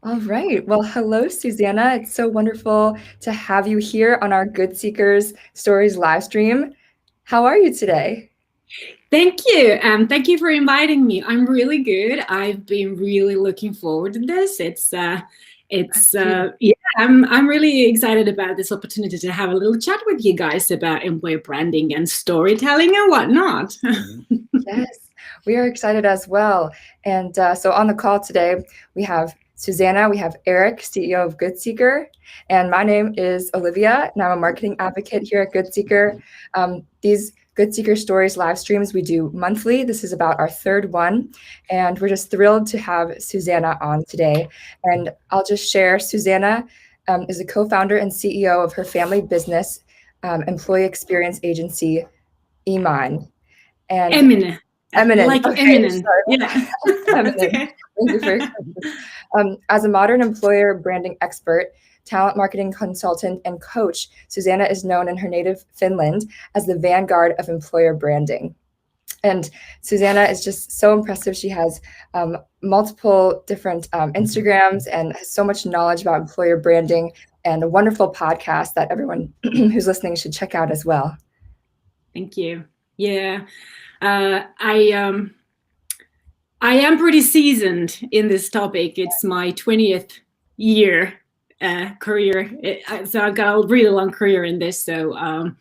All right. Well, hello, Susanna. It's so wonderful to have you here on our Good Seekers Stories live stream. How are you today? Thank you. Thank you for inviting me. I'm really good. I've been really looking forward to this. I'm really excited about this opportunity to have a little chat with you guys about employer branding and storytelling and whatnot. Yes, we are excited as well. And so on the call today, we have Susanna, we have Eric, CEO of GoodSeeker, and my name is Olivia, and I'm a marketing advocate here at GoodSeeker. These GoodSeeker Stories live streams we do monthly. This is about our third one, and we're just thrilled to have Susanna on today. And I'll just share, Susanna is a co-founder and CEO of her family business, Employee Experience Agency Emine. And Emine. Eminent. Like eminent. Yeah. Eminent. Okay. Thank you for as a modern employer branding expert, talent marketing consultant, and coach, Susanna is known in her native Finland as the vanguard of employer branding. And Susanna is just so impressive. She has multiple different Instagrams and has so much knowledge about employer branding and a wonderful podcast that everyone who's listening should check out as well. Thank you. Yeah. I am pretty seasoned in this topic. It's my 20th year career. So I've got a really long career in this. So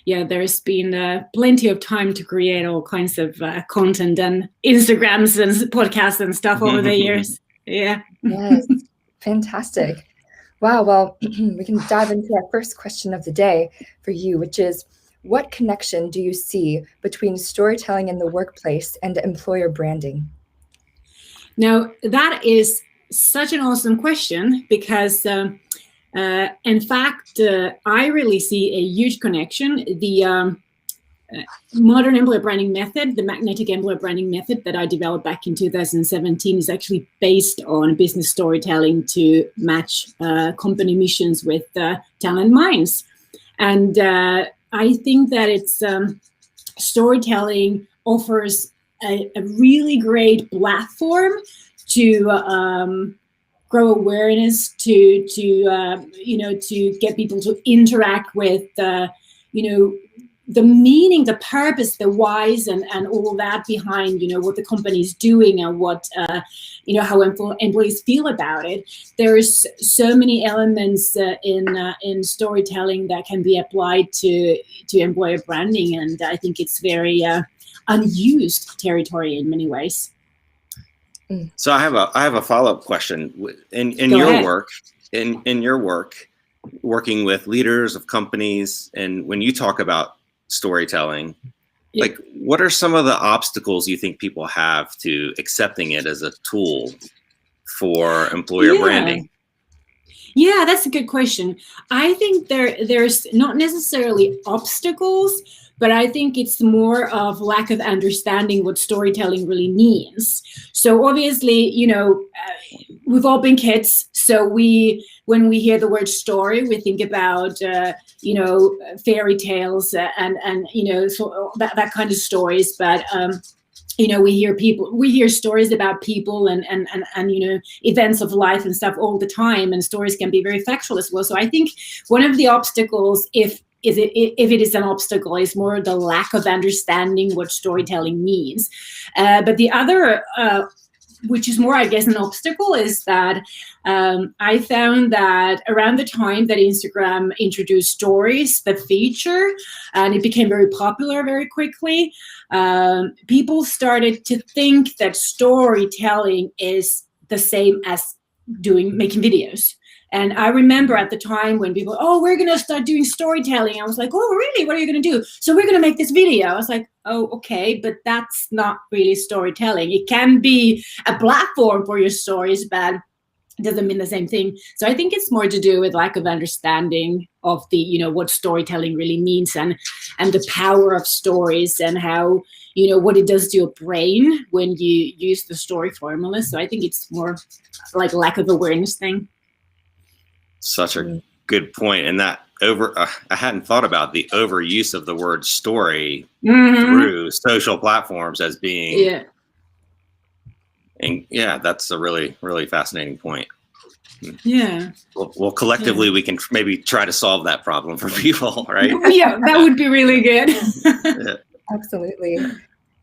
there's been plenty of time to create all kinds of content and Instagrams and podcasts and stuff over the years. Yeah. Yes. Fantastic. Wow. Well, we can dive into our first question of the day for you, which is, what connection do you see between storytelling in the workplace and employer branding? Now, that is such an awesome question because, in fact, I really see a huge connection. The modern employer branding method, the magnetic employer branding method that I developed back in 2017 is actually based on business storytelling to match company missions with talent minds. And I think that it's storytelling offers a really great platform to grow awareness, to get people to interact with the meaning, the purpose, the whys, and all that behind what the company is doing and what how employees feel about it. There's so many elements in storytelling that can be applied to employer branding, and I think it's very unused territory in many ways. So I have a follow-up question. In your work, in your work, working with leaders of companies, and when you talk about storytelling, like what are some of the obstacles you think people have to accepting it as a tool for employer branding? Yeah, that's a good question. I think there's not necessarily obstacles, but I think it's more of lack of understanding what storytelling really means. So obviously, we've all been kids. So when we hear the word story, we think about, fairy tales and so that kind of stories. But, we hear stories about people and events of life and stuff all the time. And stories can be very factual as well. So I think one of the obstacles, if it is an obstacle, is more the lack of understanding what storytelling means. But the other, which is more, I guess, an obstacle, is that I found that around the time that Instagram introduced stories, the feature, and it became very popular very quickly, people started to think that storytelling is the same as making videos. And I remember at the time when people, we're going to start doing storytelling. I was like, oh, really? What are you going to do? So we're going to make this video. I was like, oh, okay, but that's not really storytelling. It can be a platform for your stories, but it doesn't mean the same thing. So I think it's more to do with lack of understanding of the, what storytelling really means and the power of stories and how, what it does to your brain when you use the story formula. So I think it's more like lack of awareness thing. Such a good point. And that I hadn't thought about the overuse of the word story through social platforms as being, and that's a really, really fascinating point. Yeah. Well, collectively, we can maybe try to solve that problem for people, right? Yeah, that would be really good. Yeah. Absolutely.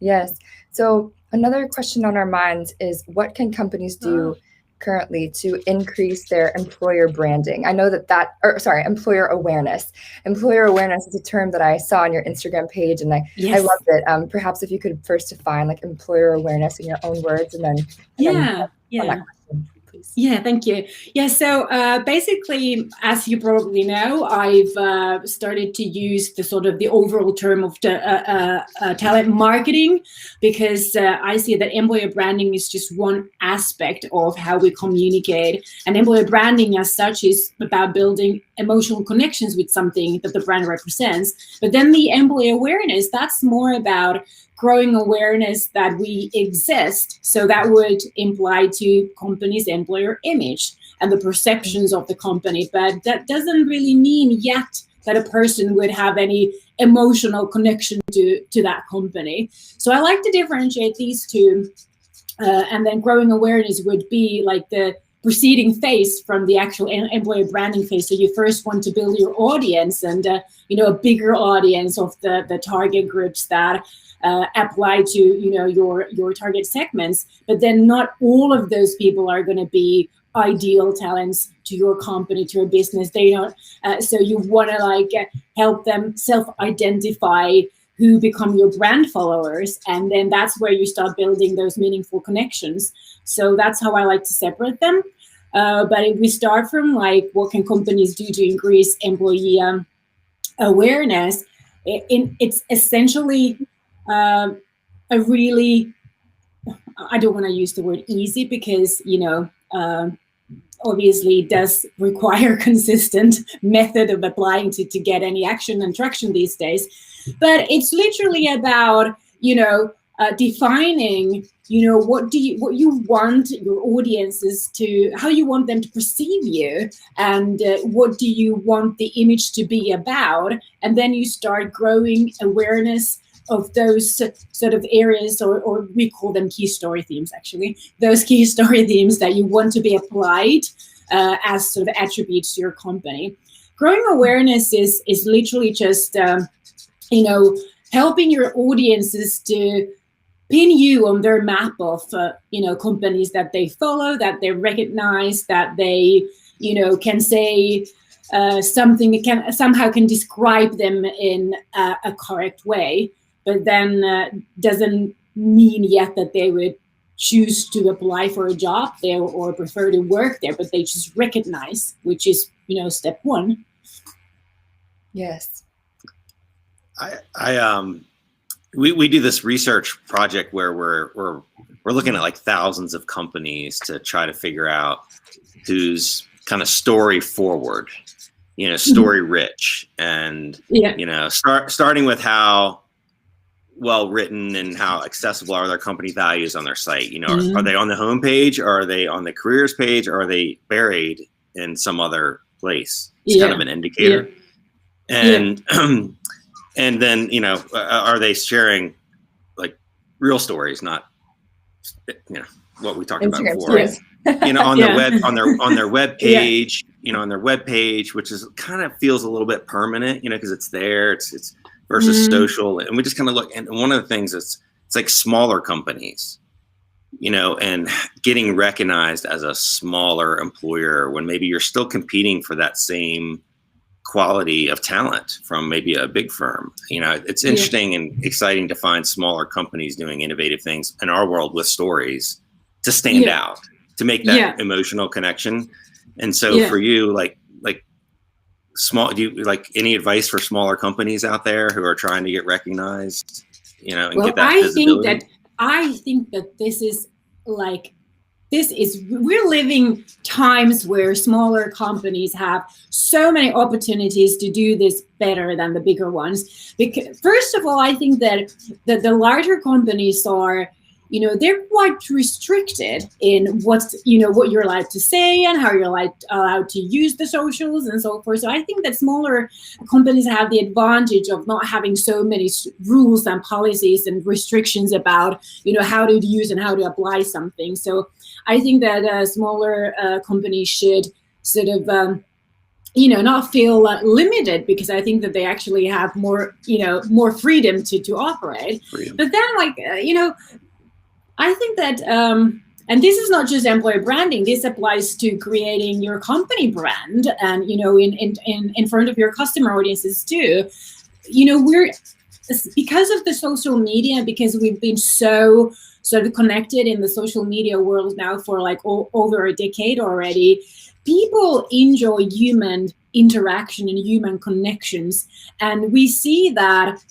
Yes. So another question on our minds is, what can companies do currently to increase their employer branding? I know employer awareness. Employer awareness is a term that I saw on your Instagram page, and I loved it. Perhaps if you could first define like employer awareness in your own words, and then on that question, please. Yeah, thank you. Yeah, so basically, as you probably know, I've started to use the overall term of talent marketing, because I see that employer branding is just one aspect of how we communicate. And employer branding as such is about building emotional connections with something that the brand represents. But then the employee awareness, that's more about growing awareness that we exist. So that would imply to companies' employer image and the perceptions of the company. But that doesn't really mean yet that a person would have any emotional connection to that company. So I like to differentiate these two. And then growing awareness would be like the preceding phase from the actual employer branding phase. So you first want to build your audience and a bigger audience of the target groups that apply to your target segments. But then not all of those people are going to be ideal talents to your company, to your business. They don't. So you want to help them self-identify who become your brand followers, and then that's where you start building those meaningful connections. So that's how I like to separate them. But if we start from what can companies do to increase employee awareness, it's essentially a really, I don't want to use the word easy, because obviously it does require consistent method of applying to get any action and traction these days. But it's literally about defining what you want your audiences to, how you want them to perceive you, and what do you want the image to be about, and then you start growing awareness of those sort of areas, or we call them key story themes, actually, those key story themes that you want to be applied as sort of attributes to your company. Growing awareness is literally just helping your audiences to pin you on their map of companies that they follow, that they recognize, that they can say something that somehow can describe them in a correct way. But then doesn't mean yet that they would choose to apply for a job there or prefer to work there, but they just recognize, which is step one. Yes. We do this research project where we're looking at thousands of companies to try to figure out who's kind of story forward, story rich, and starting with how well written and how accessible are their company values on their site. Are they on the homepage, or are they on the careers page, or are they buried in some other place? It's kind of an indicator. And and then are they sharing real stories, not what we talked about before. On the web, on their web page, on their web page, which is kind of feels a little bit permanent, because it's there. It's versus social, and we just kind of look. And one of the things is it's like smaller companies, and getting recognized as a smaller employer when maybe you're still competing for that same quality of talent from maybe a big firm. It's interesting and exciting to find smaller companies doing innovative things in our world with stories to stand out, to make that emotional connection. And so for you, do you any advice for smaller companies out there who are trying to get recognized, and get that visibility? I think that we're living times where smaller companies have so many opportunities to do this better than the bigger ones. Because first of all, I think that the larger companies are, they're quite restricted in what you're allowed to say and how you're allowed to use the socials and so forth. So I think that smaller companies have the advantage of not having so many rules and policies and restrictions about, how to use and how to apply something. So I think that smaller companies should sort of not feel limited, because I think that they actually have more freedom to operate. But then I think that and this is not just employer branding. This applies to creating your company brand, and in front of your customer audiences too. We're, because of the social media, because we've been so sort of connected in the social media world now for like over a decade already. People enjoy human interaction and human connections, and we see that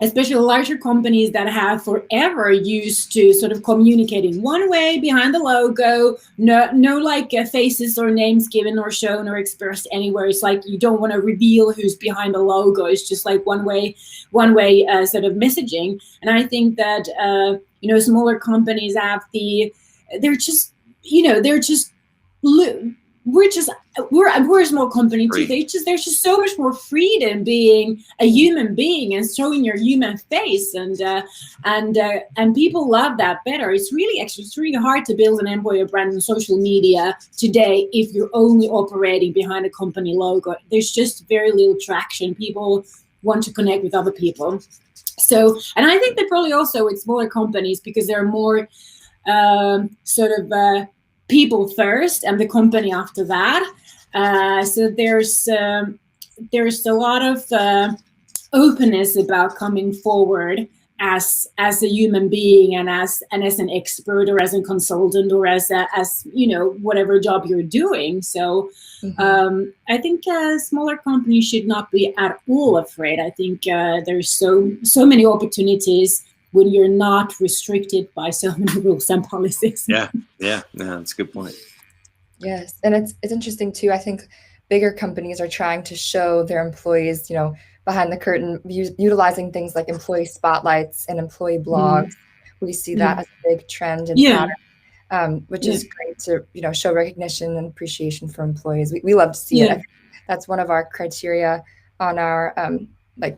especially larger companies that have forever used to sort of communicate in one way behind the logo, no like faces or names given or shown or expressed anywhere. It's like you don't want to reveal who's behind the logo. It's just like one way sort of messaging. And I think that smaller companies have we're a small company too. There's just so much more freedom being a human being and showing your human face, and people love that better. It's really hard to build an employer brand on social media today if you're only operating behind a company logo. There's just very little traction. People want to connect with other people. So, and I think that probably also with smaller companies, because they're more people first and the company after that. So there's a lot of openness about coming forward as a human being and as an expert or as a consultant or as whatever job you're doing. So I think smaller companies should not be at all afraid. I think there's so many opportunities when you're not restricted by so many rules and policies. Yeah, that's a good point. Yes, and it's interesting too. I think bigger companies are trying to show their employees, behind the curtain, utilizing things like employee spotlights and employee blogs. We see that as a big trend and pattern, which is great to show recognition and appreciation for employees. We love to see it. That's one of our criteria on our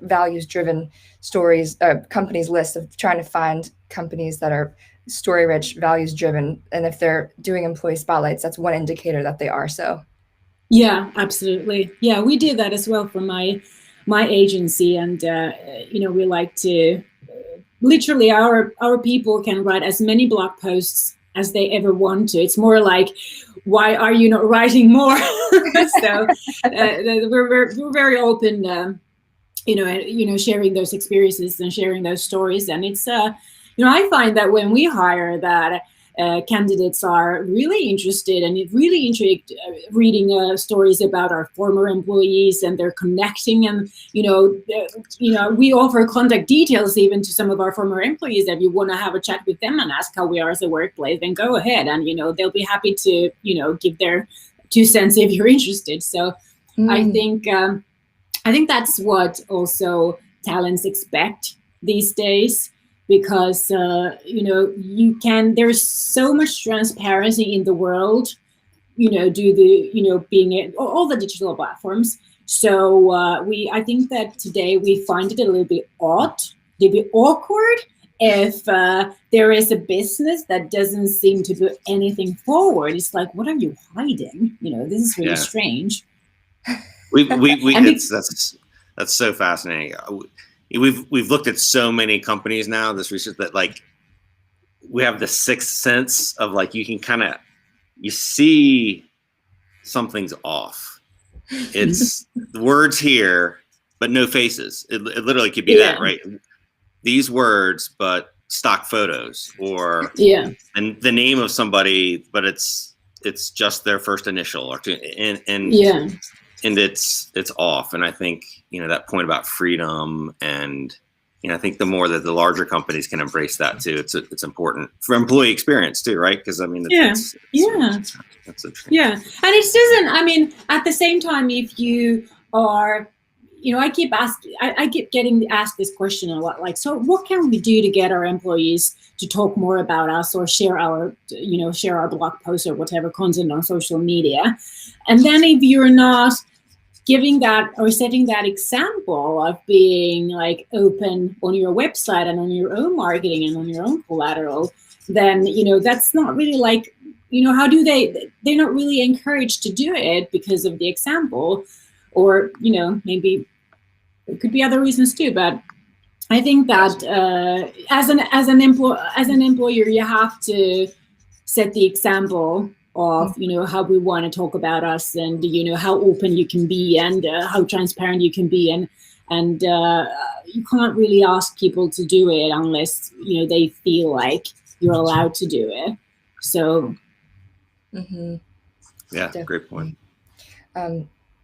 values-driven stories companies list, of trying to find companies that are story-rich, values-driven, and if they're doing employee spotlights, that's one indicator that they are so. Yeah, absolutely. Yeah, we did that as well for my agency, and we like to literally our people can write as many blog posts as they ever want to. It's more like, why are you not writing more? So we're very open. Sharing those experiences and sharing those stories. And it's, I find that when we hire that candidates are really interested and really intrigued reading stories about our former employees, and they're connecting, and, we offer contact details even to some of our former employees. If you want to have a chat with them and ask how we are as a workplace, then go ahead, and, they'll be happy to, give their 2 cents if you're interested. So I think that's what also talents expect these days, because there's so much transparency in the world, being all the digital platforms. So I think that today we find it a little bit awkward if there is a business that doesn't seem to do anything forward. It's like, what are you hiding? This is really strange. That's so fascinating. We've looked at so many companies now, this research, that we have the sixth sense of you can you see something's off. It's the words here, but no faces. It literally could be that, right? These words, but stock photos, or and the name of somebody, but it's just their first initial or two, and it's off. And I think, that point about freedom, and, I think the more that the larger companies can embrace that too, it's important for employee experience too, right? Because that's interesting. Yeah. And it doesn't, at the same time, if you are, I keep getting asked this question a lot, so what can we do to get our employees to talk more about us, or share our blog posts or whatever content on social media? And then if you're not giving that or setting that example of being open on your website and on your own marketing and on your own collateral, then, you know, that's not really like, you know, how do they're not really encouraged to do it because of the example, or, you know, maybe it could be other reasons too. But I think that as an employer, you have to set the example of, you know, how we want to talk about us, and, you know, how open you can be, and how transparent you can be, and you can't really ask people to do it unless, you know, they feel like you're allowed to do it. So yeah, definitely. Great point.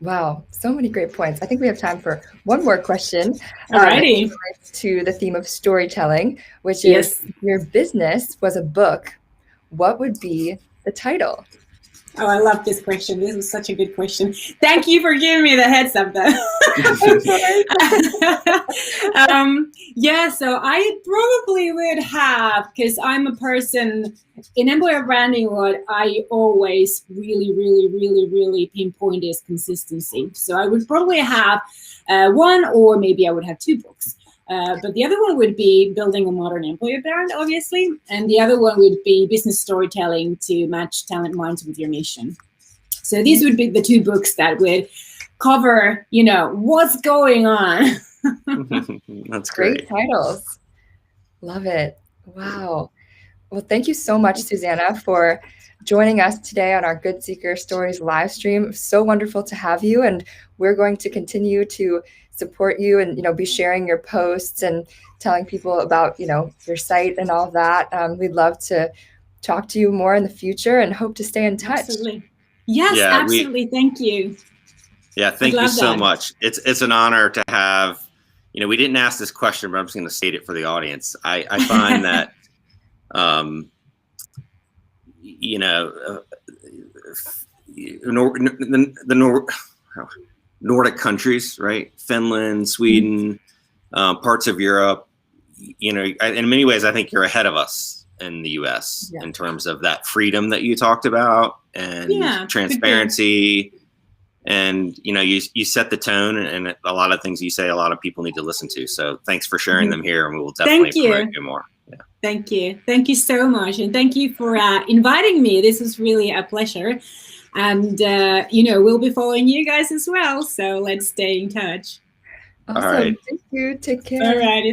Wow, so many great points. I think we have time for one more question. Alrighty. To the theme of storytelling, which is, if your business was a book, what would be the title? Oh, I love this question. This is such a good question. Thank you for giving me the heads up, though. Yeah, so I probably would have, because I'm a person in employer branding, what I always really pinpoint is consistency. So I would probably have one, or maybe I would have two books. But the other one would be building a modern employer brand, obviously. And the other one would be business storytelling to match talent minds with your mission. So these would be the two books that would cover, you know, what's going on. That's great. Great titles. Love it. Wow. Well, thank you so much, Susanna, for joining us today on our GoodSeeker Stories live stream. So wonderful to have you. And we're going to continue to support you and, you know, be sharing your posts and telling people about, you know, your site and all of that. We'd love to talk to you more in the future and hope to stay in touch. Absolutely. Yes, yeah, absolutely. Thank you. Yeah, thank you so much. It's an honor to have, you know, we didn't ask this question, but I'm just going to state it for the audience. I find that, you know, the Nordic countries, right? Finland, Sweden, parts of Europe, you know, in many ways, I think you're ahead of us in the US in terms of that freedom that you talked about, and transparency. And, you know, you set the tone, and a lot of things you say, a lot of people need to listen to. So thanks for sharing them here, and we will definitely promote you more. Yeah. Thank you. Thank you so much. And thank you for inviting me. This was really a pleasure. And, you know, we'll be following you guys as well. So let's stay in touch. Awesome. All right. Thank you. Take care. All right.